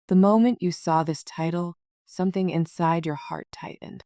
The moment you saw this title, something inside your heart tightened,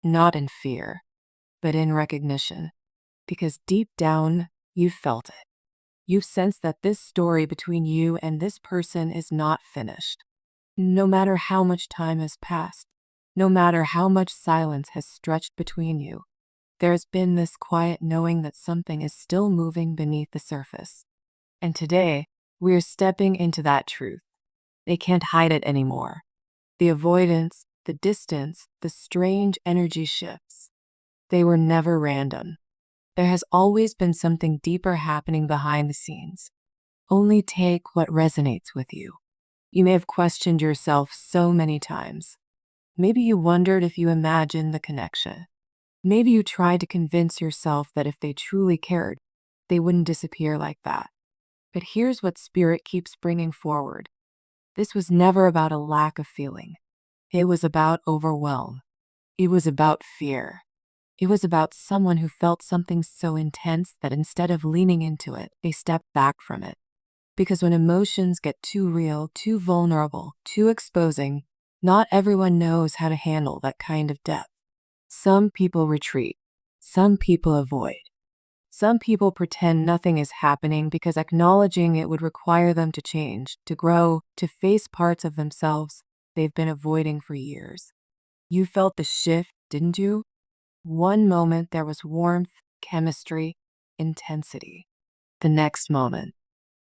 not in fear, but in recognition, because deep down, you felt it. You sensed that this story between you and this person is not finished. No matter how much time has passed, no matter how much silence has stretched between you, there has been this quiet knowing that something is still moving beneath the surface. And today, we are stepping into that truth. They can't hide it anymore. The avoidance, the distance, the strange energy shifts. They were never random. There has always been something deeper happening behind the scenes. Only take what resonates with you. You may have questioned yourself so many times. Maybe you wondered if you imagined the connection. Maybe you tried to convince yourself that if they truly cared, they wouldn't disappear like that. But here's what Spirit keeps bringing forward. This was never about a lack of feeling. It was about overwhelm. It was about fear. It was about someone who felt something so intense that instead of leaning into it, they stepped back from it. Because when emotions get too real, too vulnerable, too exposing, not everyone knows how to handle that kind of depth. Some people retreat. Some people avoid. Some people pretend nothing is happening because acknowledging it would require them to change, to grow, to face parts of themselves they've been avoiding for years. You felt the shift, didn't you? One moment there was warmth, chemistry, intensity. The next moment,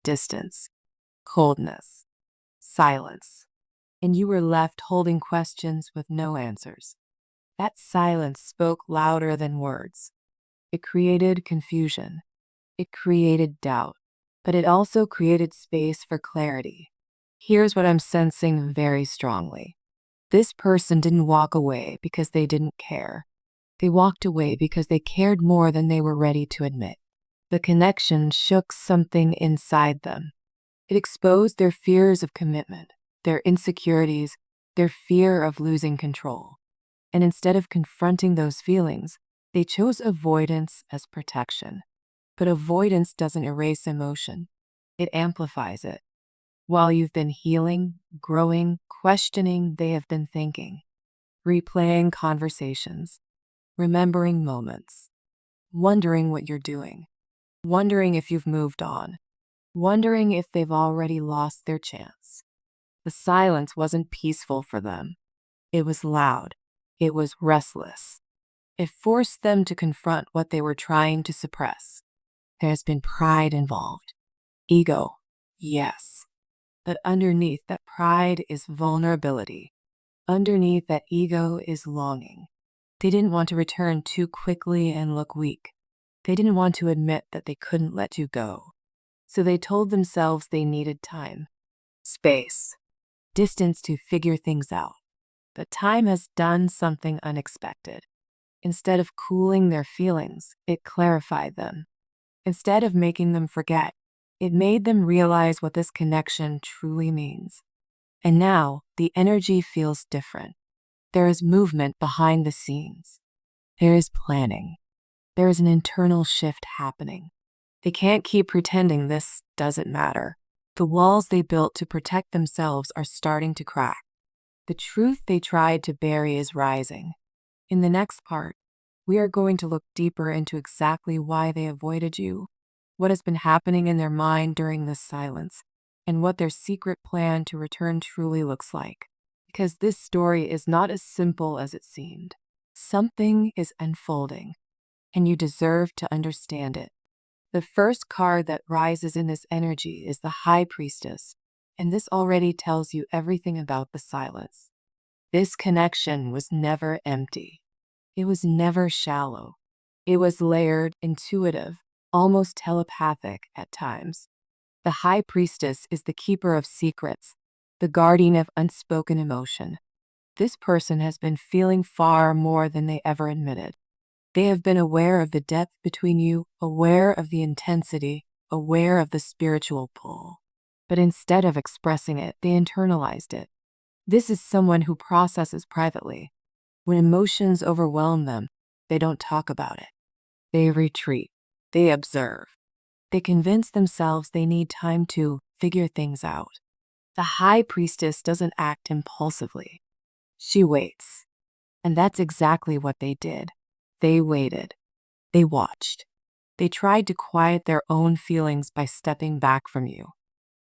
distance, coldness, silence. And you were left holding questions with no answers. That silence spoke louder than words. It created confusion. It created doubt. But it also created space for clarity. Here's what I'm sensing very strongly. This person didn't walk away because they didn't care. They walked away because they cared more than they were ready to admit. The connection shook something inside them. It exposed their fears of commitment, their insecurities, their fear of losing control. And instead of confronting those feelings, they chose avoidance as protection. But avoidance doesn't erase emotion. It amplifies it. While you've been healing, growing, questioning, they have been thinking, replaying conversations, remembering moments, wondering what you're doing, wondering if you've moved on, wondering if they've already lost their chance. The silence wasn't peaceful for them. It was loud. It was restless. It forced them to confront what they were trying to suppress. There's been pride involved. Ego, yes. But underneath that pride is vulnerability. Underneath that ego is longing. They didn't want to return too quickly and look weak. They didn't want to admit that they couldn't let you go. So they told themselves they needed time, space, distance to figure things out. But time has done something unexpected. Instead of cooling their feelings, it clarified them. Instead of making them forget, it made them realize what this connection truly means. And now, the energy feels different. There is movement behind the scenes. There is planning. There is an internal shift happening. They can't keep pretending this doesn't matter. The walls they built to protect themselves are starting to crack. The truth they tried to bury is rising. In the next part, we are going to look deeper into exactly why they avoided you, what has been happening in their mind during this silence, and what their secret plan to return truly looks like. Because this story is not as simple as it seemed. Something is unfolding, and you deserve to understand it. The first card that rises in this energy is the High Priestess, and this already tells you everything about the silence. This connection was never empty. It was never shallow. It was layered, intuitive, almost telepathic at times. The High Priestess is the keeper of secrets, the guardian of unspoken emotion. This person has been feeling far more than they ever admitted. They have been aware of the depth between you, aware of the intensity, aware of the spiritual pull. But instead of expressing it, they internalized it. This is someone who processes privately. When emotions overwhelm them, they don't talk about it. They retreat. They observe. They convince themselves they need time to figure things out. The high priestess doesn't act impulsively. She waits. And that's exactly what they did. They waited. They watched. They tried to quiet their own feelings by stepping back from you.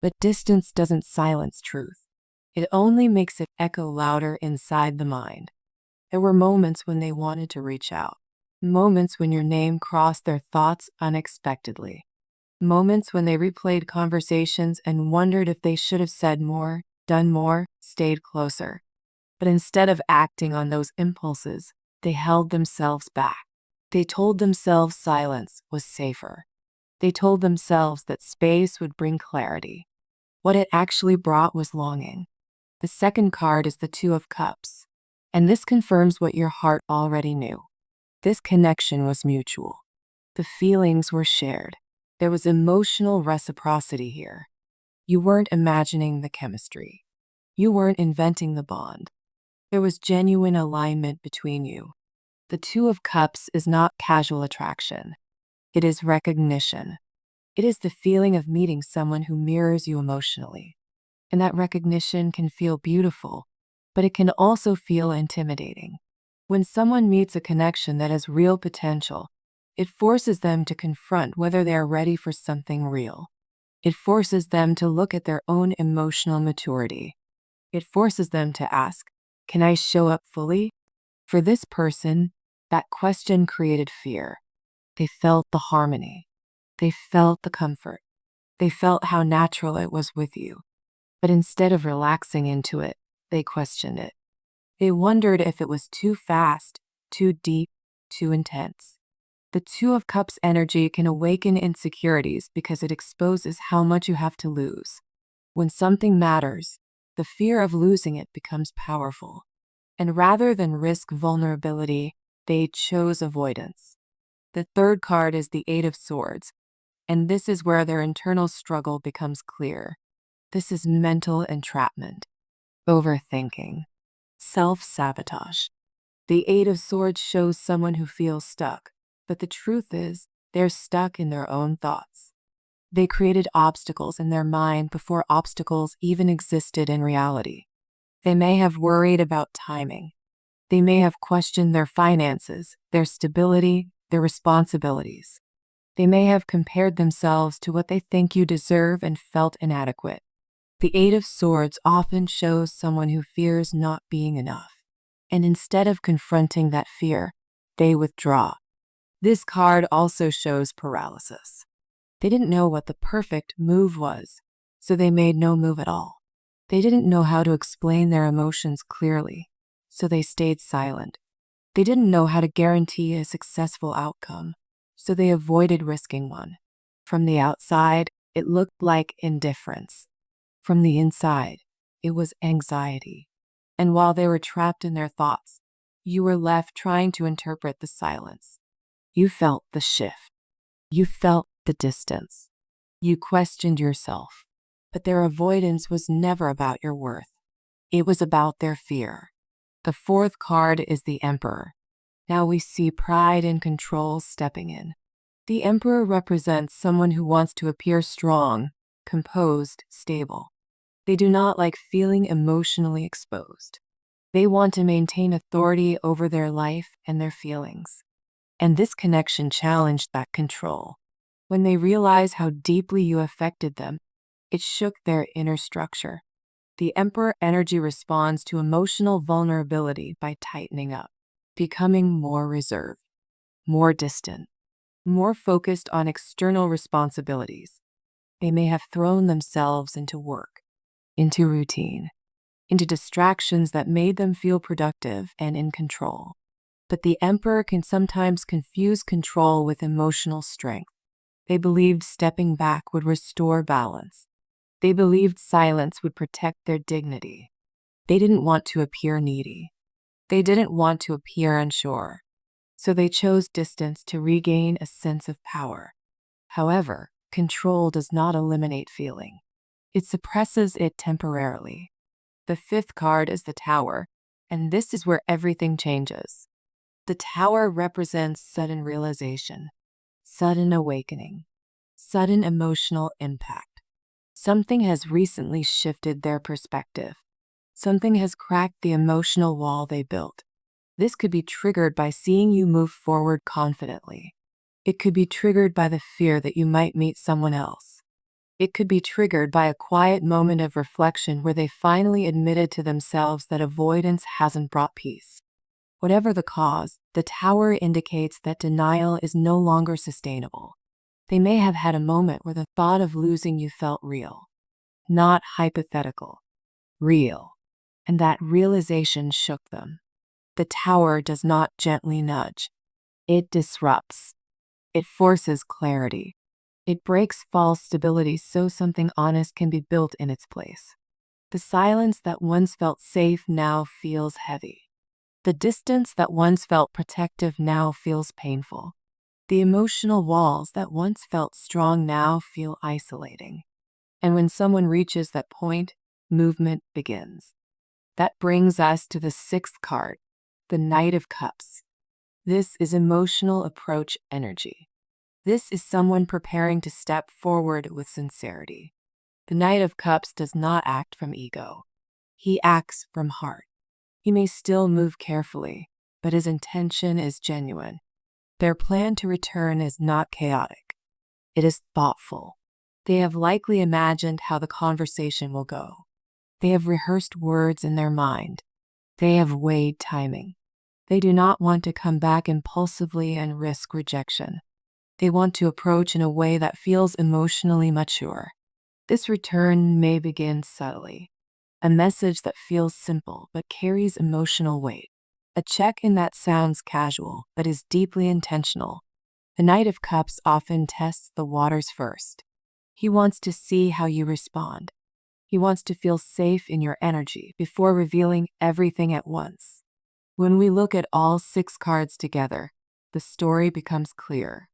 But distance doesn't silence truth. It only makes it echo louder inside the mind. There were moments when they wanted to reach out. Moments when your name crossed their thoughts unexpectedly. Moments when they replayed conversations and wondered if they should have said more, done more, stayed closer. But instead of acting on those impulses, they held themselves back. They told themselves silence was safer. They told themselves that space would bring clarity. What it actually brought was longing. The second card is the Two of Cups. And this confirms what your heart already knew. This connection was mutual. The feelings were shared. There was emotional reciprocity here. You weren't imagining the chemistry. You weren't inventing the bond. There was genuine alignment between you. The Two of Cups is not casual attraction. It is recognition. It is the feeling of meeting someone who mirrors you emotionally. And that recognition can feel beautiful, but it can also feel intimidating. When someone meets a connection that has real potential, it forces them to confront whether they are ready for something real. It forces them to look at their own emotional maturity. It forces them to ask, can I show up fully? For this person, that question created fear. They felt the harmony. They felt the comfort. They felt how natural it was with you. But instead of relaxing into it, they questioned it. They wondered if it was too fast, too deep, too intense. The Two of Cups energy can awaken insecurities because it exposes how much you have to lose. When something matters, the fear of losing it becomes powerful. And rather than risk vulnerability, they chose avoidance. The third card is the Eight of Swords, and this is where their internal struggle becomes clear. This is mental entrapment, overthinking, self-sabotage. The Eight of Swords shows someone who feels stuck, but the truth is, they're stuck in their own thoughts. They created obstacles in their mind before obstacles even existed in reality. They may have worried about timing. They may have questioned their finances, their stability, their responsibilities. They may have compared themselves to what they think you deserve and felt inadequate. The Eight of Swords often shows someone who fears not being enough. And instead of confronting that fear, they withdraw. This card also shows paralysis. They didn't know what the perfect move was, so they made no move at all. They didn't know how to explain their emotions clearly, so they stayed silent. They didn't know how to guarantee a successful outcome, so they avoided risking one. From the outside, it looked like indifference. From the inside, it was anxiety. And while they were trapped in their thoughts, you were left trying to interpret the silence. You felt the shift. You felt the distance. You questioned yourself. But their avoidance was never about your worth. It was about their fear. The fourth card is the Emperor. Now we see pride and control stepping in. The Emperor represents someone who wants to appear strong, composed, stable. They do not like feeling emotionally exposed. They want to maintain authority over their life and their feelings. And this connection challenged that control. When they realized how deeply you affected them, it shook their inner structure. The Emperor energy responds to emotional vulnerability by tightening up, becoming more reserved, more distant, more focused on external responsibilities. They may have thrown themselves into work, into routine, into distractions that made them feel productive and in control. But the Emperor can sometimes confuse control with emotional strength. They believed stepping back would restore balance. They believed silence would protect their dignity. They didn't want to appear needy. They didn't want to appear unsure. So they chose distance to regain a sense of power. However, control does not eliminate feeling. It suppresses it temporarily. The fifth card is the Tower, and this is where everything changes. The Tower represents sudden realization, sudden awakening, sudden emotional impact. Something has recently shifted their perspective. Something has cracked the emotional wall they built. This could be triggered by seeing you move forward confidently. It could be triggered by the fear that you might meet someone else. It could be triggered by a quiet moment of reflection where they finally admitted to themselves that avoidance hasn't brought peace. Whatever the cause, the tower indicates that denial is no longer sustainable. They may have had a moment where the thought of losing you felt real, not hypothetical, real, and that realization shook them. The tower does not gently nudge. It disrupts. It forces clarity. It breaks false stability so something honest can be built in its place. The silence that once felt safe now feels heavy. The distance that once felt protective now feels painful. The emotional walls that once felt strong now feel isolating. And when someone reaches that point, movement begins. That brings us to the sixth card, the Knight of Cups. This is emotional approach energy. This is someone preparing to step forward with sincerity. The Knight of Cups does not act from ego. He acts from heart. He may still move carefully, but his intention is genuine. Their plan to return is not chaotic. It is thoughtful. They have likely imagined how the conversation will go. They have rehearsed words in their mind. They have weighed timing. They do not want to come back impulsively and risk rejection. They want to approach in a way that feels emotionally mature. This return may begin subtly. A message that feels simple but carries emotional weight. A check-in that sounds casual but is deeply intentional. The Knight of Cups often tests the waters first. He wants to see how you respond. He wants to feel safe in your energy before revealing everything at once. When we look at all six cards together, the story becomes clear.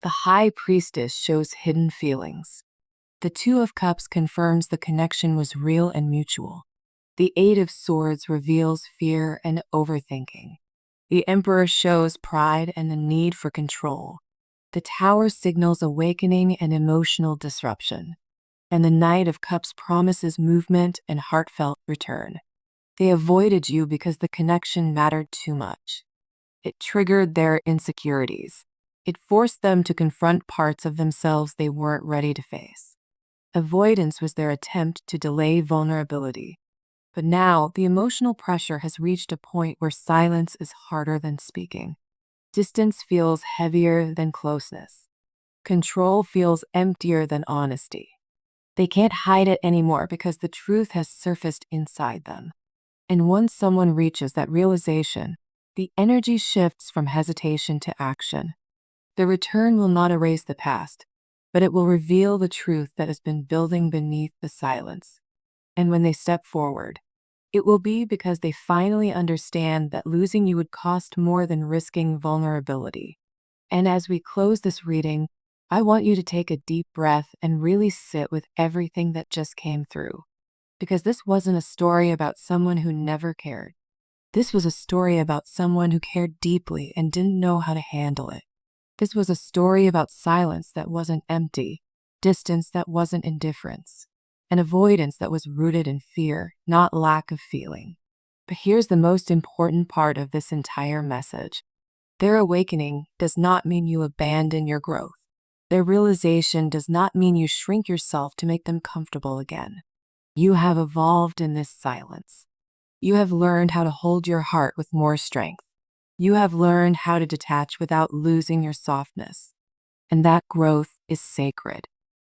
The High Priestess shows hidden feelings. The Two of Cups confirms the connection was real and mutual. The Eight of Swords reveals fear and overthinking. The Emperor shows pride and the need for control. The Tower signals awakening and emotional disruption. And the Knight of Cups promises movement and heartfelt return. They avoided you because the connection mattered too much. It triggered their insecurities. It forced them to confront parts of themselves they weren't ready to face. Avoidance was their attempt to delay vulnerability. But now, the emotional pressure has reached a point where silence is harder than speaking. Distance feels heavier than closeness. Control feels emptier than honesty. They can't hide it anymore because the truth has surfaced inside them. And once someone reaches that realization, the energy shifts from hesitation to action. The return will not erase the past, but it will reveal the truth that has been building beneath the silence. And when they step forward, it will be because they finally understand that losing you would cost more than risking vulnerability. And as we close this reading, I want you to take a deep breath and really sit with everything that just came through. Because this wasn't a story about someone who never cared. This was a story about someone who cared deeply and didn't know how to handle it. This was a story about silence that wasn't empty, distance that wasn't indifference, and avoidance that was rooted in fear, not lack of feeling. But here's the most important part of this entire message. Their awakening does not mean you abandon your growth. Their realization does not mean you shrink yourself to make them comfortable again. You have evolved in this silence. You have learned how to hold your heart with more strength. You have learned how to detach without losing your softness. And that growth is sacred.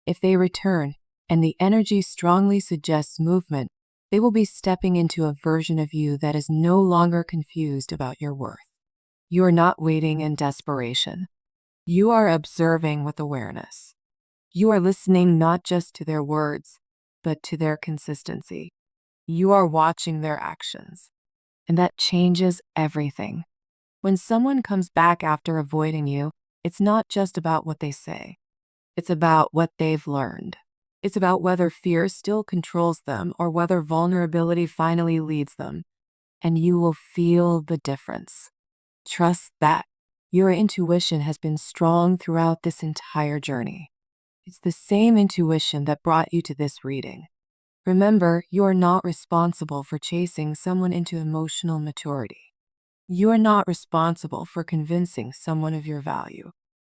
If they return, and the energy strongly suggests movement, they will be stepping into a version of you that is no longer confused about your worth. You are not waiting in desperation. You are observing with awareness. You are listening not just to their words, but to their consistency. You are watching their actions. And that changes everything. When someone comes back after avoiding you, it's not just about what they say. It's about what they've learned. It's about whether fear still controls them or whether vulnerability finally leads them. And you will feel the difference. Trust that. Your intuition has been strong throughout this entire journey. It's the same intuition that brought you to this reading. Remember, you are not responsible for chasing someone into emotional maturity. You are not responsible for convincing someone of your value.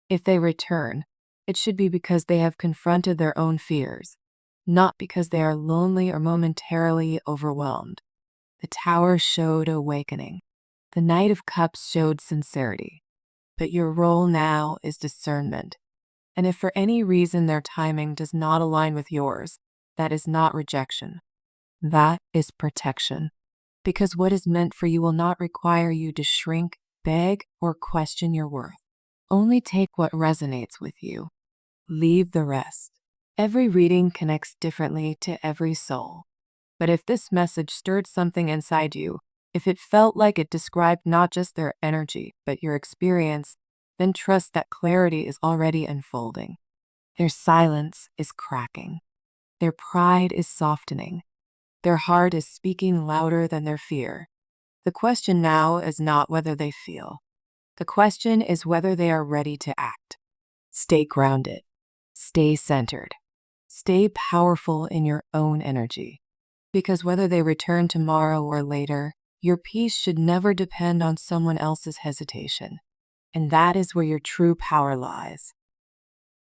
If they return, it should be because they have confronted their own fears, not because they are lonely or momentarily overwhelmed. The Tower showed awakening. The Knight of Cups showed sincerity. But your role now is discernment. And if for any reason their timing does not align with yours, that is not rejection. That is protection. Because what is meant for you will not require you to shrink, beg, or question your worth. Only take what resonates with you. Leave the rest. Every reading connects differently to every soul. But if this message stirred something inside you, if it felt like it described not just their energy, but your experience, then trust that clarity is already unfolding. Their silence is cracking. Their pride is softening. Their heart is speaking louder than their fear. The question now is not whether they feel. The question is whether they are ready to act. Stay grounded. Stay centered. Stay powerful in your own energy. Because whether they return tomorrow or later, your peace should never depend on someone else's hesitation. And that is where your true power lies.